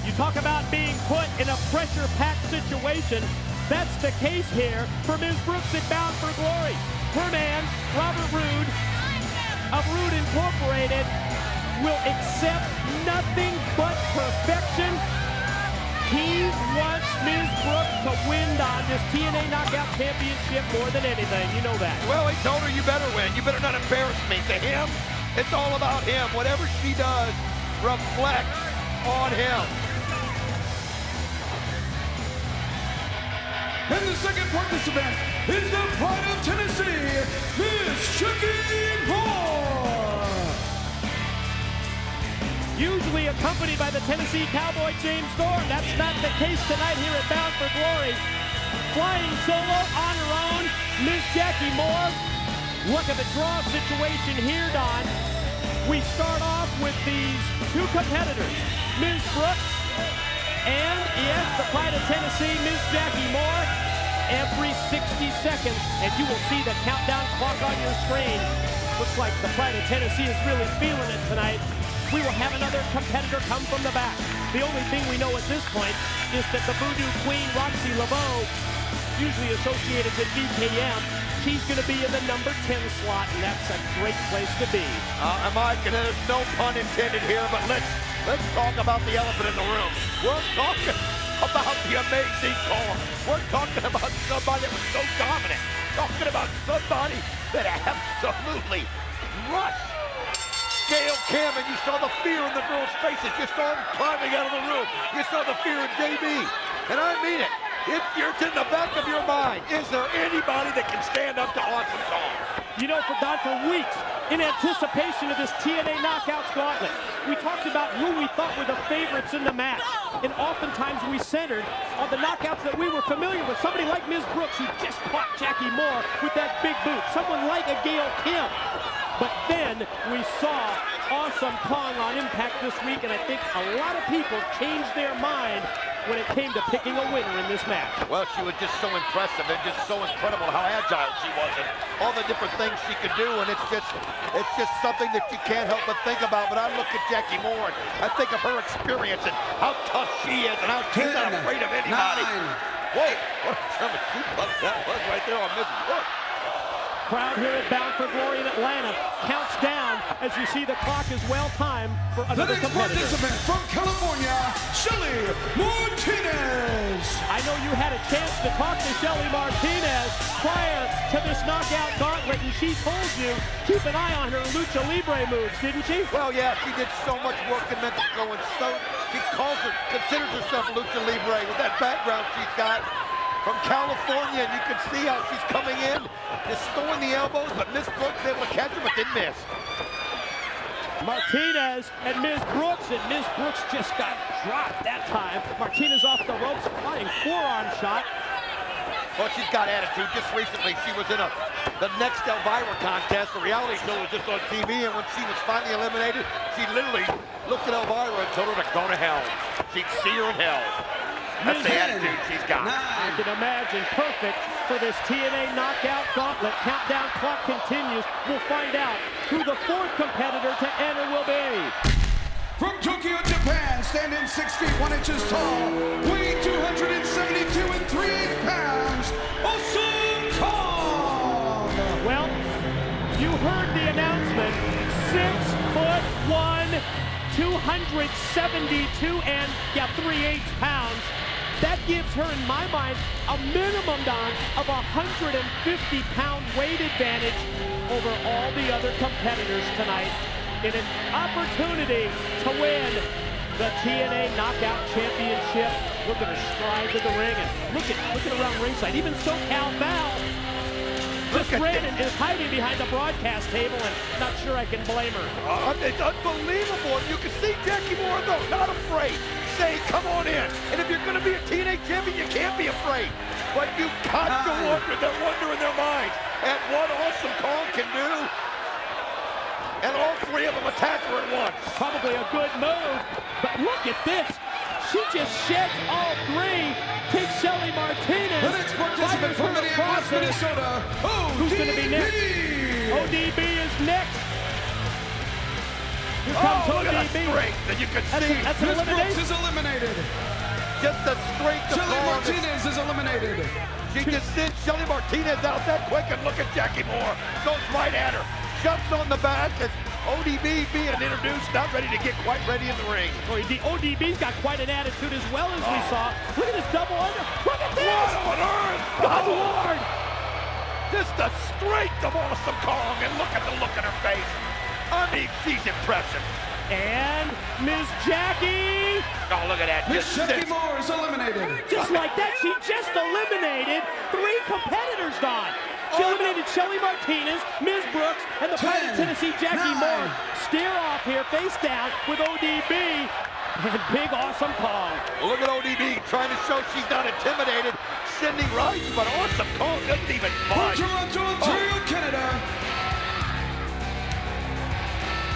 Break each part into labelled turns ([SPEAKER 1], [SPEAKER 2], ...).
[SPEAKER 1] You talk about being put in a pressure-packed situation. That's the case here for Ms. Brooks at Bound for Glory. Her man, Robert Roode of Roode Incorporated, will accept nothing but perfection. He wants Ms. Brooks to win on this TNA Knockout Championship more than anything. You know that.
[SPEAKER 2] Well, he told her you better win. You better not embarrass me. To him, it's all about him. Whatever she does reflects on him.
[SPEAKER 3] And the second participant is the Pride of Tennessee, Miss Jackie Moore.
[SPEAKER 1] Usually accompanied by the Tennessee Cowboy James Thorne. That's not the case tonight here at Bound for Glory. Flying solo on her own, Miss Jackie Moore. Look at the draw situation here, Don. We start off with these two competitors, Ms. Brooks and, yes, the Pride of Tennessee, Miss Jackie Moore. Every 60 seconds, and you will see the countdown clock on your screen. Looks like the Pride of Tennessee is really feeling it tonight. We will have another competitor come from the back. The only thing we know at this point is that the Voodoo Queen, Roxy Laveau, usually associated with BKM, she's going to be in the number 10 slot, and that's a great place to be.
[SPEAKER 2] Mike, and there's no pun intended here, but let's talk about the elephant in the room. We're talking about the amazing call. We're talking about somebody that was so dominant. Talking about somebody that absolutely crushed Gail Kim, and you saw the fear in the girls' faces. You saw them climbing out of the room. You saw the fear in JB. And I mean it. If you're in the back of your mind, is there anybody that can stand up to Awesome Kong?
[SPEAKER 1] You know, for Don, for weeks, in anticipation of this TNA Knockouts Gauntlet, we talked about who we thought were the favorites in the match. And oftentimes we centered on the knockouts that we were familiar with. Somebody like Ms. Brooks, who just caught Jackie Moore with that big boot. Someone like a Gail Kim. But then we saw Awesome Kong on Impact this week, and I think a lot of people changed their mind when it came to picking a winner in this match.
[SPEAKER 2] Well, she was just so impressive and just so incredible how agile she was and all the different things she could do, and it's just something that you can't help but think about. But I look at Jackie Moore and I think of her experience and how tough she is and how she's not afraid of anybody. Whoa, what a German suplex that was right there on Ms. Brooks.
[SPEAKER 1] Crowd here at Bound for Glory in Atlanta counts down as you see the clock is well timed for another competitor.
[SPEAKER 3] The next participant from California, Shelly Martinez.
[SPEAKER 1] I know you had a chance to talk to Shelly Martinez prior to this knockout gauntlet, and she told you keep an eye on her Lucha Libre moves, didn't she?
[SPEAKER 2] Well, yeah, she did so much work in Mexico, and so she considers herself Lucha Libre with that background she's got from California, and you can see how she's coming in, just throwing the elbows, but Miss Brooks able to catch her, but didn't miss.
[SPEAKER 1] Martinez and Ms. Brooks, and Ms. Brooks just got dropped that time. Martinez off the ropes, flying forearm shot.
[SPEAKER 2] Well, she's got attitude. Just recently, she was in the next Elvira contest. The reality show was just on TV, and when she was finally eliminated, she literally looked at Elvira and told her to go to hell. She'd see her in hell. That's the attitude she's got.
[SPEAKER 1] I can imagine. Perfect for this TNA Knockout Gauntlet. Countdown clock continues. We'll find out who the fourth competitor to enter will be.
[SPEAKER 3] From Tokyo, Japan, standing 6 feet 1 inches tall, weighing 272 3/8 pounds, Awesome Kong!
[SPEAKER 1] Well, you heard the announcement. 6'1", 272 and 3/8 pounds. That gives her, in my mind, a minimum, Don, of 150-pound weight advantage over all the other competitors tonight in an opportunity to win the TNA Knockout Championship. Look at her stride to the ring, and look at around ringside. Even SoCal Val just ran and is hiding behind the broadcast table, and not sure I can blame her.
[SPEAKER 2] It's unbelievable. You can see Jackie Moore, though, not afraid, saying, come on in. And if you're going to be a TNA champion, you can't be afraid. But you've got to wonder in their minds at what Awesome Kong can do. And all three of them attack her at once.
[SPEAKER 1] Probably a good move, but look at this. She just sheds all three, takes Shelly Martinez.
[SPEAKER 3] The next participant from Minneapolis, Minnesota,
[SPEAKER 1] Who's going to be next? ODB is next. Here comes
[SPEAKER 2] look at the
[SPEAKER 1] ODB.
[SPEAKER 2] strength, and you can see
[SPEAKER 1] That's an
[SPEAKER 3] Miss Brooks
[SPEAKER 1] elimination.
[SPEAKER 3] is eliminated.
[SPEAKER 2] just the strength of
[SPEAKER 3] Shelly
[SPEAKER 2] Braun.
[SPEAKER 3] Martinez is eliminated.
[SPEAKER 2] She just sent Shelly Martinez out that quick, and look at Jackie Moore. Goes right at her. Jumps on the back as ODB being introduced, not ready to get quite ready in the ring.
[SPEAKER 1] The ODB's got quite an attitude as well as we saw. Look at this double under. Look at this!
[SPEAKER 2] What on earth?
[SPEAKER 1] Good Lord!
[SPEAKER 2] Just the strength of Awesome Kong, and look at the look in her face. I mean, she's impressive.
[SPEAKER 1] And Miss Jackie,
[SPEAKER 2] Oh, look at that.
[SPEAKER 3] Miss
[SPEAKER 2] Just
[SPEAKER 3] Jackie
[SPEAKER 2] sits-
[SPEAKER 3] Moore is eliminated.
[SPEAKER 1] just like that, she just eliminated 3 competitors, Don. She eliminated Shelly Martinez, Ms. Brooks, and the Pride of
[SPEAKER 3] 10,
[SPEAKER 1] Tennessee, Jackie
[SPEAKER 3] 9.
[SPEAKER 1] Moore. Steer off here, face down with ODB and Big Awesome Kong.
[SPEAKER 2] Look at ODB trying to show she's not intimidated, sending rights, but Awesome Kong doesn't even
[SPEAKER 3] From
[SPEAKER 2] budge.
[SPEAKER 3] Toronto, Ontario, Canada,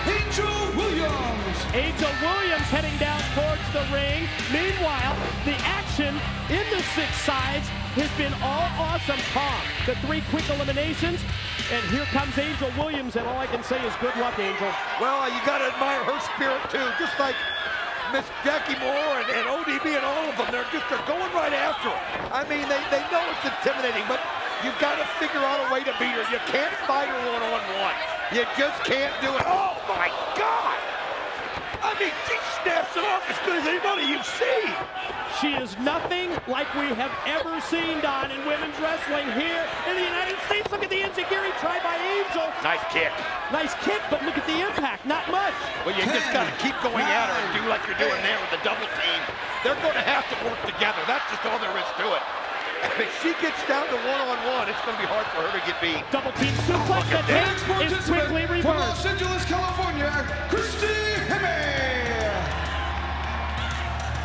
[SPEAKER 3] Angel Williams.
[SPEAKER 1] Angel Williams heading down towards the ring. Meanwhile, the action in the 6 sides has been all Awesome Kong. The 3 quick eliminations, and here comes Angel Williams, and all I can say is good luck, Angel.
[SPEAKER 2] Well, you got to admire her spirit, too. Just like Miss Jackie Moore and ODB and all of them, they're going right after her. I mean, they know it's intimidating, but you've got to figure out a way to beat her. You can't fight her one-on-one. You just can't do it. Oh, my God! I mean, she snaps it off as good as anybody you've seen.
[SPEAKER 1] She is nothing like we have ever seen, Don, in women's wrestling here in the United States. Look at the enziguri try by Angel.
[SPEAKER 2] Nice kick.
[SPEAKER 1] Nice kick, but look at the impact, not much.
[SPEAKER 2] Well, you just got to keep going at her and do like you're doing there with the double team. They're going to have to work together. That's just all there is to it. If she gets down to one-on-one, it's going to be hard for her to get beat.
[SPEAKER 1] Double team suplex
[SPEAKER 2] Look at
[SPEAKER 1] attempt
[SPEAKER 3] Next
[SPEAKER 1] is quickly
[SPEAKER 3] participant from
[SPEAKER 1] reversed.
[SPEAKER 3] Los Angeles, California, Christy Hemme.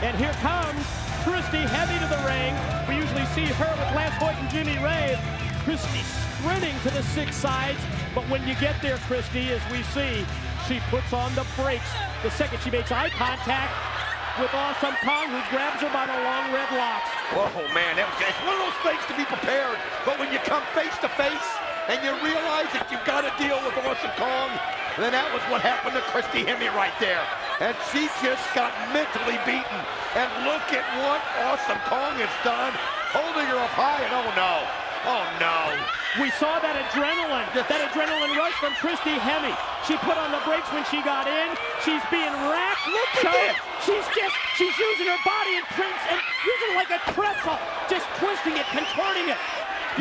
[SPEAKER 1] And here comes Christy Hemme to the ring. We usually see her with Lance Hoyt and Jimmy Rave. Christy sprinting to the 6 sides, but when you get there, Christy, as we see, she puts on the brakes. The second she makes eye contact with Awesome Kong, who grabs her by the long red locks.
[SPEAKER 2] Oh, man, it's one of those things to be prepared, but when you come face to face and you realize that you've got to deal with Awesome Kong, then that was what happened to Christy Hemme right there. And she just got mentally beaten. And look at what Awesome Kong has done, holding her up high, and oh no, oh no.
[SPEAKER 1] We saw that adrenaline rush from Christy Hemme. She put on the brakes when she got in. She's being racked.
[SPEAKER 2] Look at this.
[SPEAKER 1] She's using her body and using it like a pretzel, just twisting it, contorting it.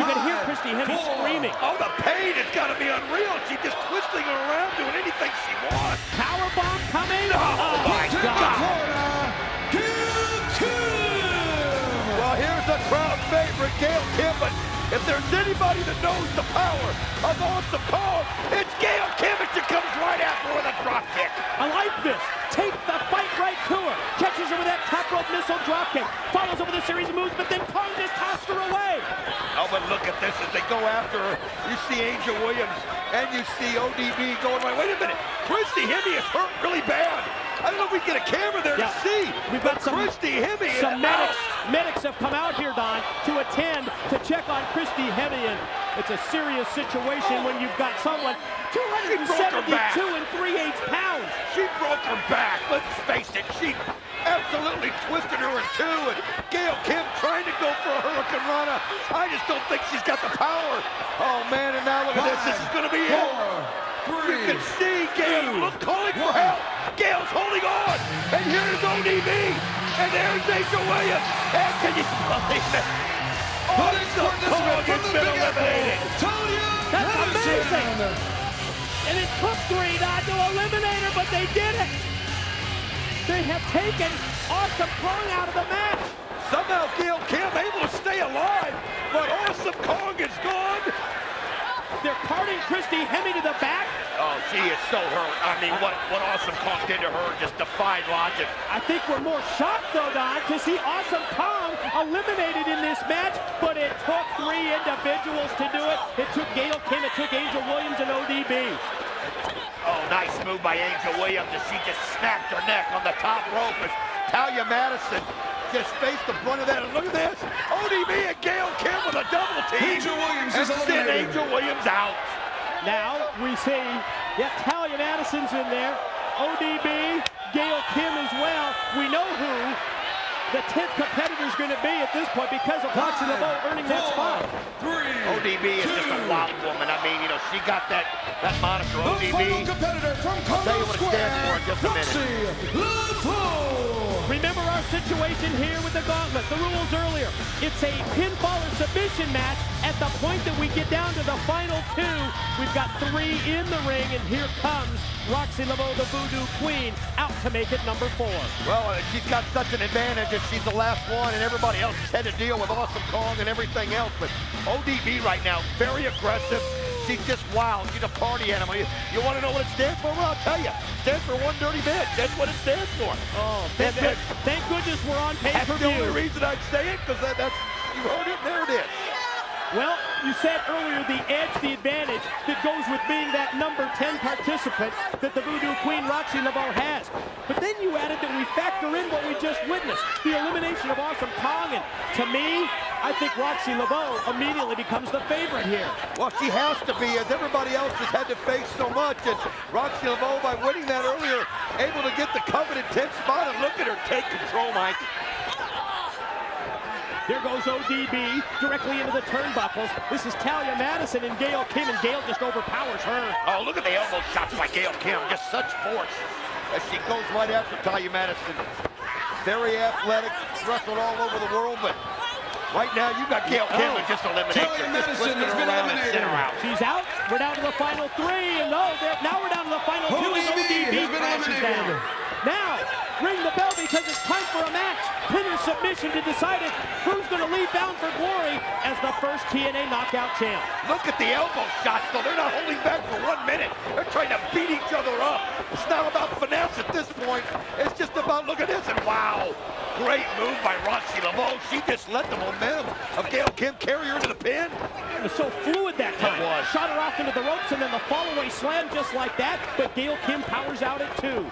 [SPEAKER 1] You can hear Christy Hemme screaming.
[SPEAKER 2] Oh, the pain has got to be unreal. She's just twisting her around, doing anything she wants.
[SPEAKER 1] Powerbomb coming.
[SPEAKER 2] Oh, my God. Well, here's a crowd favorite, Gail Kim, but if there's anybody that knows the power of Awesome Kong, it's Gail Kim, and she comes right after with a drop kick.
[SPEAKER 1] I like this. Take the fight right to her. Catches her with that top rope missile drop kick. Follows up with a series of moves, but then Kong just tossed her away.
[SPEAKER 2] Oh, but look at this as they go after her. You see Angel Williams, and you see ODB going right. Wait a minute. Christy Hemme is hurt really bad. I don't know if we can get a camera there to see.
[SPEAKER 1] We've got some
[SPEAKER 2] Christy Hemme is
[SPEAKER 1] Some
[SPEAKER 2] out.
[SPEAKER 1] medics have come out here, Don, to attend, to check on Christy Hemme, and it's a serious situation when you've got someone 272 and 3/8 pounds.
[SPEAKER 2] She broke her back. Let's face it. She absolutely twisted her in two. And Gail Kim trying to go for a Hurricane Rana. I just don't think she's got the power. Oh, man, and now look at this. This is going to be it. You can see Gail calling for help. Gail's holding on. And here's ODB. And there's Angel Williams. And can you believe it? Awesome Kong has been eliminated.
[SPEAKER 1] That's amazing. And it took 3 not to eliminate her, but they did it. They have taken Awesome Kong out of the match.
[SPEAKER 2] Somehow Gail Kim able to stay alive, but Awesome Kong is gone.
[SPEAKER 1] They're carting Christy Hemme to the back.
[SPEAKER 2] Oh, she is so hurt. I mean, what Awesome Kong did to her just defied logic.
[SPEAKER 1] I think we're more shocked, though, Don, to see Awesome Kong eliminated in this match, but it took 3 individuals to do it. It took Gail Kim, it took Angel Williams, and ODB.
[SPEAKER 2] Oh, nice move by Angel Williams as she just snapped her neck on the top rope as Talia Madison just faced the brunt of that. And look at this. ODB and Gail Kim with a double team.
[SPEAKER 3] Angel Williams
[SPEAKER 2] and
[SPEAKER 3] is
[SPEAKER 2] send
[SPEAKER 3] eliminated.
[SPEAKER 2] Angel Williams out.
[SPEAKER 1] Now we see, Talia Madison's in there. ODB, Gail Kim as well. We know who the 10th competitor is going to be at this point because of Roxy Laveau earning that spot.
[SPEAKER 2] ODB is just a wild woman. I mean, you know, she got that moniker,
[SPEAKER 3] The
[SPEAKER 2] ODB.
[SPEAKER 3] final competitor from
[SPEAKER 2] I'll tell you
[SPEAKER 3] Colorado
[SPEAKER 2] what it stands for in just a minute.
[SPEAKER 3] Roxy Laveau.
[SPEAKER 1] Remember our situation here with the Gauntlet. The rules earlier. It's a pinfall or submission match. At the point that we get down to the final two, we've got 3 in the ring, and here comes Roxy Laveau, the Voodoo Queen, out to make it number 4.
[SPEAKER 2] Well, she's got such an advantage that she's the last one, and everybody else has had to deal with Awesome Kong and everything else. But ODB right now, very aggressive. She's just wild. She's a party animal. You want to know what it stands for? Well, I'll tell you. It stands for one dirty bitch. That's what it stands for.
[SPEAKER 1] Oh, thank goodness we're on pay-per-view.
[SPEAKER 2] That's the only reason I'd say it, because that's, you heard it, there it is.
[SPEAKER 1] Well, you said earlier the edge, the advantage that goes with being that number 10 participant that the Voodoo Queen Roxy Laveau has. But then you added that we factor in what we just witnessed, the elimination of Awesome Kong, and to me, I think Roxy Laveau immediately becomes the favorite here.
[SPEAKER 2] Well, she has to be, as everybody else has had to face so much, and Roxy Laveau, by winning that earlier, able to get the coveted 10th spot, and look at her take control, Mike.
[SPEAKER 1] There goes ODB directly into the turnbuckles. This is Talia Madison and Gail Kim, and Gail just overpowers her.
[SPEAKER 2] Oh, look at the elbow shots by Gail Kim. Just such force as she goes right after Talia Madison. Very athletic, wrestled all over the world, but right now you got Gail Kim who just eliminates her.
[SPEAKER 3] Talia Madison has been eliminated.
[SPEAKER 1] She's out. We're down to the final 3, and now we're down to the final 2 as ODB crashes down. Now, ring the bell because it's time for a match. Pinner submission to decide it. Who's going to leave Bound for Glory as the first TNA Knockout champ?
[SPEAKER 2] Look at the elbow shots, though. They're not holding back for 1 minute. They're trying to beat each other up. It's not about finesse at this point. It's just about, look at this, and wow. Great move by Roxy Laveau. She just let the momentum of Gail Kim carry her to the pin.
[SPEAKER 1] It was so fluid that time.
[SPEAKER 2] It was.
[SPEAKER 1] Shot her off into the ropes and then the fall-away slam just like that, but Gail Kim powers out at 2.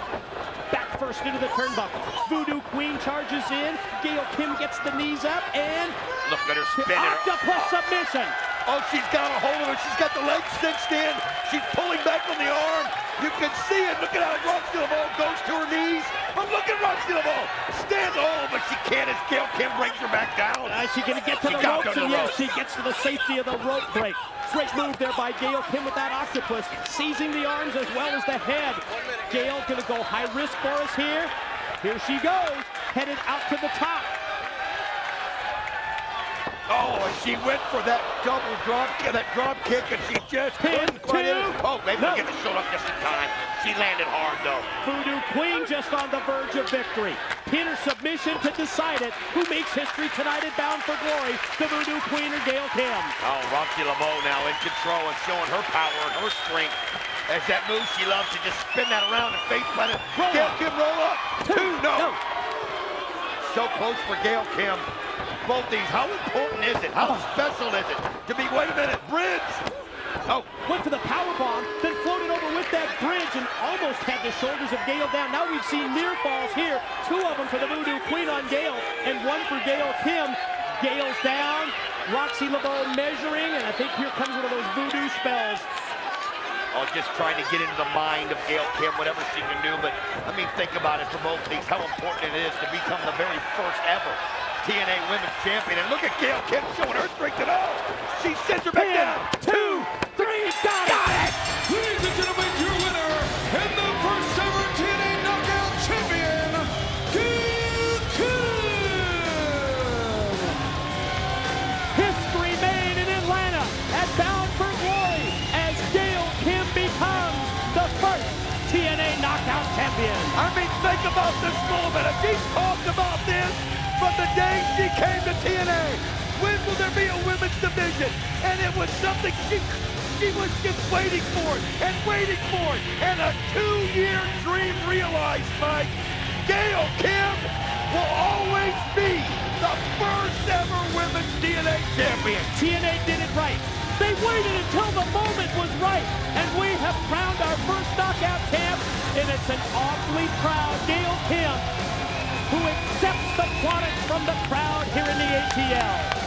[SPEAKER 1] Back first into the turnbuckle. Voodoo Queen charges in. Gail Kim gets the knees up and
[SPEAKER 2] look at her spinning.
[SPEAKER 1] octopus submission.
[SPEAKER 2] Oh, she's got a hold of her. She's got the legs cinched in. She's pulling back on the arm. You can see it. Look at how Roxy Laveau goes to her knees. But look at Roxy Laveau. Stands, oh, but she can't as Gail Kim brings her back down.
[SPEAKER 1] She's going to get to the ropes, and yes, she gets to the safety of the rope break. Great move there by Gail Kim with that octopus, seizing the arms as well as the head. Gail going to go high risk for us here. Here she goes, headed out to the top.
[SPEAKER 2] Oh, and she went for that double drop kick, and she just couldn't quite hit it. Oh, maybe we'll get the shot up just in time. She landed hard, though.
[SPEAKER 1] Voodoo Queen just on the verge of victory. Pinner submission to decide it. Who makes history tonight at Bound for Glory? The Voodoo Queen or Gail Kim?
[SPEAKER 2] Oh, Roxy Laveau now in control and showing her power and her strength. As that move she loves to just spin that around and face plant it. Gail Kim roll up. 2, no. So close for Gail Kim. Both these, how important is it? How special is it to be, wait a minute, bridge? Oh.
[SPEAKER 1] Went for the powerbomb, then floated over with that bridge and almost had the shoulders of Gail down. Now we've seen near falls here. 2 of them for the Voodoo Queen on Gail and 1 for Gail Kim. Gail's down, Roxy Laveau measuring, and I think here comes one of those voodoo spells.
[SPEAKER 2] Oh, just trying to get into the mind of Gail Kim, whatever she can do. But, I mean, think about it for both of these, how important it is to become the very first ever TNA Women's Champion. And look at Gail Kim showing her strength at all. She sends her back down. 2, 3, got it!
[SPEAKER 3] Ladies and gentlemen, your winner and the first ever TNA Knockout Champion, Gail Kim!
[SPEAKER 1] History made in Atlanta at Bound for Glory as Gail Kim becomes the first TNA Knockout Champion.
[SPEAKER 2] I mean, think about this moment. She's talked about this from the day she came to TNA. When will there be a women's division? And it was something she was just waiting for it and waiting for it. And a 2-year dream realized, Mike. Gail Kim will always be the first ever women's TNA champion.
[SPEAKER 1] TNA did it right. They waited until the moment was right. And we have crowned our first knockout champ. And it's an awfully proud Gail Kim who accepts the plaudits from the crowd here in the ATL.